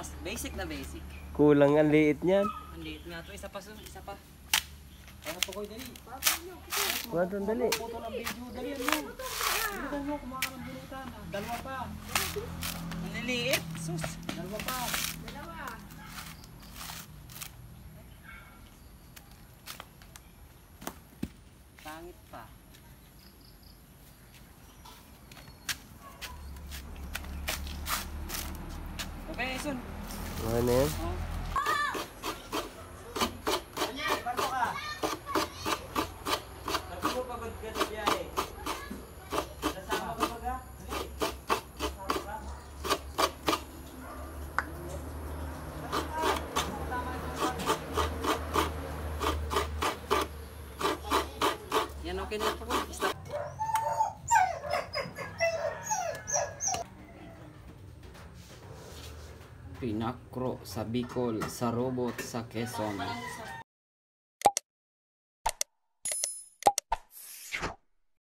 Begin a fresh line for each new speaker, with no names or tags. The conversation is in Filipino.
Basic na basic.
Kulang ang liit niyan.
Ang liit nga to. Isa pa. Ano po ko dali?
Buwan dali.
Putol ang video. Dali mo. Bilisan mo. Kumakan ng bulutan. Dalawa pa. Ang liliit. Sus. Dalawa pa. Pangit pa. Okay, Son.
Ano yan?
Oh. Yan, okay na po. Stop. Pinakro sa Bicol, sa robot sa Quezon.